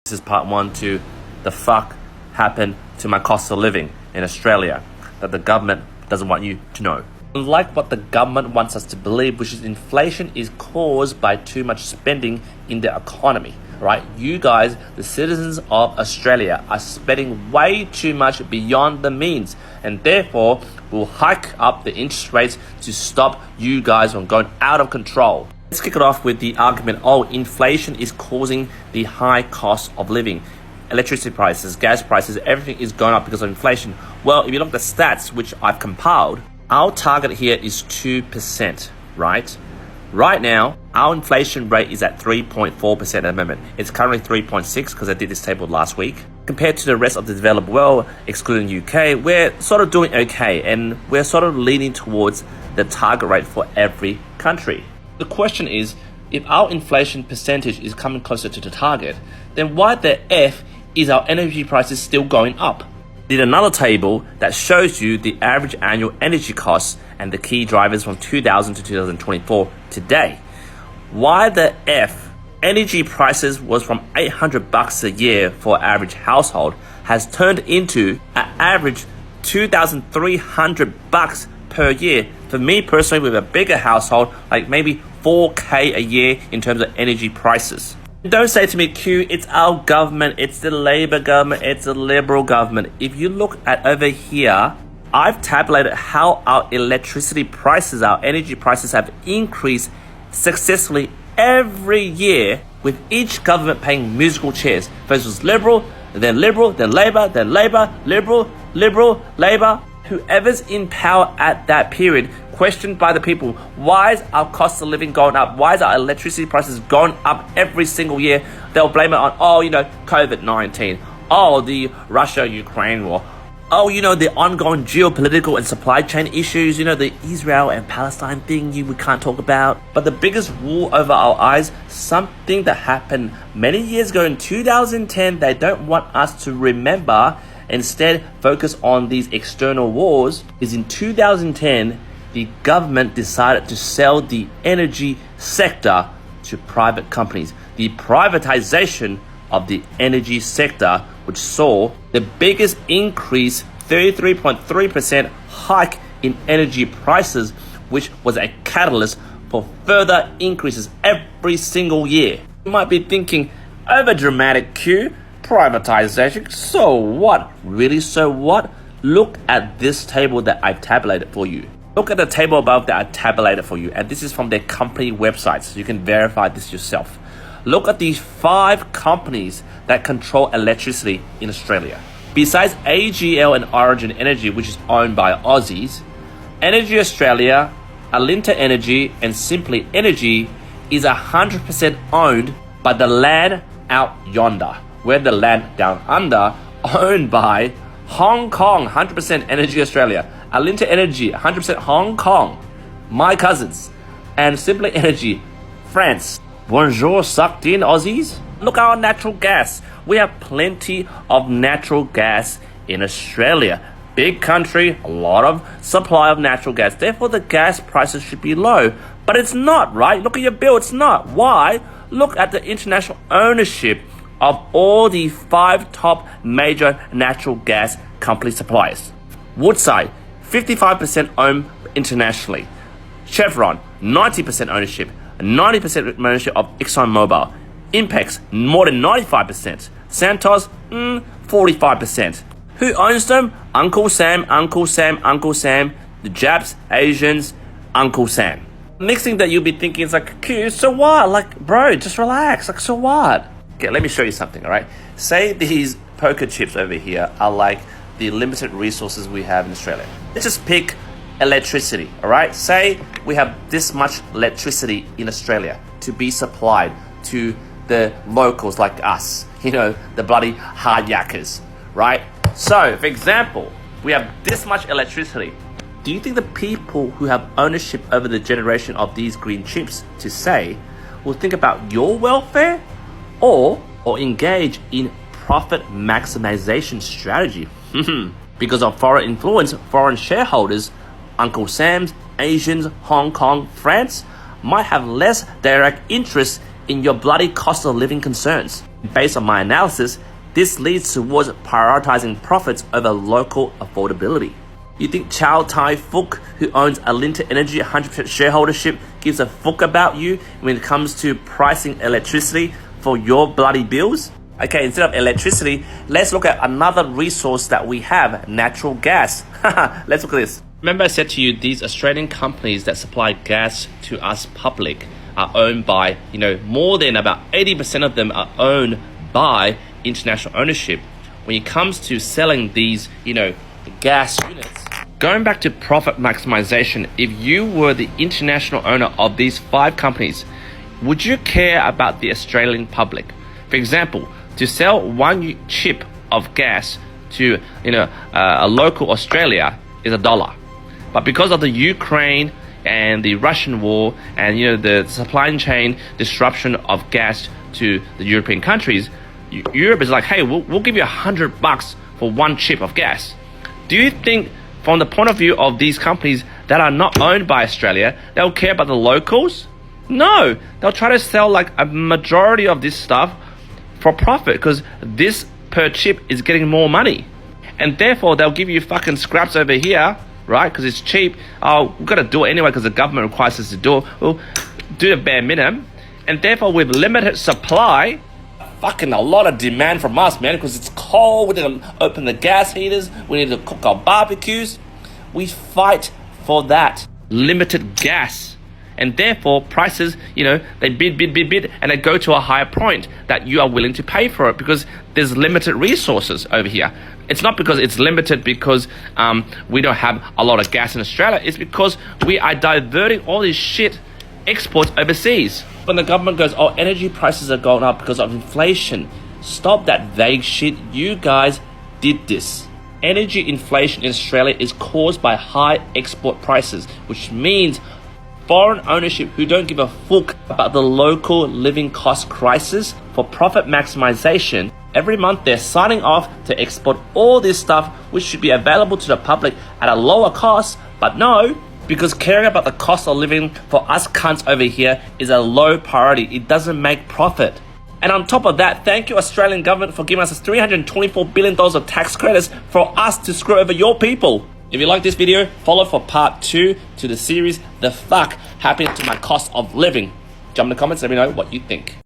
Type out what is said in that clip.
This is part one to the fuck happened to my cost of living in Australia that the government doesn't want you to know. Unlike what the government wants us to believe, which is inflation is caused by too much spending in the economy, right? You guys, the citizens of Australia, are spending way too much beyond the means, and therefore will hike up the interest rates to stop you guys from going out of control. Let's kick it off with the argument, inflation is causing the high cost of living. Electricity prices, gas prices, everything is going up because of inflation. Well, if you look at the stats, which I've compiled, our target here is 2%, right? Right now, our inflation rate is at 3.4% at the moment. It's currently 3.6 because I did this table last week. Compared to the rest of the developed world, excluding UK, we're sort of doing okay, and we're sort of leaning towards the target rate for every country. The question is, if our inflation percentage is coming closer to the target, then why the F is our energy prices still going up? Did another table that shows you the average annual energy costs and the key drivers from 2000 to 2024 today. Why the F energy prices was from $800 a year for average household has turned into an average $2,300 per year. For me personally, with a bigger household, like maybe $4K a year in terms of energy prices. Don't say to me, Q, it's our government, it's the Labour government, it's the Liberal government. If you look at over here, I've tabulated how our electricity prices, our energy prices have increased successfully every year, with each government paying musical chairs. First was Liberal, then Labour, then Labour, Liberal, Labour. Whoever's in power at that period, questioned by the people, why is our cost of living going up? Why is our electricity prices going up every single year? They'll blame it on, COVID-19. The Russia-Ukraine war. The ongoing geopolitical and supply chain issues. The Israel and Palestine thing we can't talk about. But the biggest wool over our eyes, something that happened many years ago in 2010, they don't want us to remember, instead focus on these external wars, is in 2010, the government decided to sell the energy sector to private companies. The privatization of the energy sector, which saw the biggest increase, 33.3% hike in energy prices, which was a catalyst for further increases every single year. You might be thinking, over dramatic Q, privatization, so what? Really, so what? Look at this table that I've tabulated for you. Look at the table above that I tabulated for you, and this is from their company website, so you can verify this yourself. Look at these 5 companies that control electricity in Australia. Besides AGL and Origin Energy, which is owned by Aussies, Energy Australia, Alinta Energy, and Simply Energy is 100% owned by the land out yonder, where the land down under owned by Hong Kong, 100% Energy Australia, Alinta Energy, 100% Hong Kong, my cousins, and Simply Energy, France. Bonjour, sucked in Aussies. Look at our natural gas. We have plenty of natural gas in Australia. Big country, a lot of supply of natural gas. Therefore, the gas prices should be low. But it's not, right? Look at your bill, it's not. Why? Look at the international ownership of all the 5 top major natural gas company suppliers. Woodside, 55% owned internationally. Chevron, 90% ownership. 90% ownership of ExxonMobil. Impex, more than 95%. Santos, 45%. Who owns them? Uncle Sam. The Japs, Asians, Uncle Sam. Next thing that you'll be thinking is like, Q, so what? Like, bro, just relax. Like, so what? Okay, let me show you something, all right? Say these poker chips over here are like the limited resources we have in Australia. Let's just pick electricity, all right? Say we have this much electricity in Australia to be supplied to the locals like us, the bloody hard yakkers, right? So, for example, we have this much electricity. Do you think the people who have ownership over the generation of these green chips to say will think about your welfare or engage in profit maximization strategy? Because of foreign influence, foreign shareholders, Uncle Sam's, Asians, Hong Kong, France, might have less direct interest in your bloody cost of living concerns. Based on my analysis, this leads towards prioritizing profits over local affordability. You think Chow Tai Fook, who owns Alinta Energy 100% shareholdership, gives a fuck about you when it comes to pricing electricity for your bloody bills? Okay, instead of electricity, let's look at another resource that we have, natural gas. Let's look at this. Remember I said to you, these Australian companies that supply gas to us public are owned by, more than about 80% of them are owned by international ownership. When it comes to selling these, gas units, going back to profit maximization, if you were the international owner of these 5 companies, would you care about the Australian public? For example, to sell 1 chip of gas to a local Australia is $1. But because of the Ukraine and the Russian war and the supply chain disruption of gas to the European countries, Europe is like, hey, we'll give you $100 for 1 chip of gas. Do you think from the point of view of these companies that are not owned by Australia, they'll care about the locals? No, they'll try to sell like a majority of this stuff for profit because this per chip is getting more money. And therefore, they'll give you fucking scraps over here, right? Because it's cheap. Oh, we've got to do it anyway because the government requires us to do it. We'll do the bare minimum. And therefore, with limited supply, fucking a lot of demand from us, man, because it's cold. We need to open the gas heaters. We need to cook our barbecues. We fight for that limited gas. And therefore, prices, they bid, and they go to a higher point that you are willing to pay for it because there's limited resources over here. It's not because it's limited because we don't have a lot of gas in Australia. It's because we are diverting all this shit exports overseas. When the government goes, oh, energy prices are going up because of inflation. Stop that vague shit. You guys did this. Energy inflation in Australia is caused by high export prices, which means foreign ownership who don't give a fuck about the local living cost crisis for profit maximization. Every month they're signing off to export all this stuff which should be available to the public at a lower cost, but no, because caring about the cost of living for us cunts over here is a low priority. It doesn't make profit. And on top of that, thank you Australian government for giving us $324 billion of tax credits for us to screw over your people. If you like this video, follow for part 2 to the series, The Fuck Happened to My Cost of Living. Jump in the comments, let me know what you think.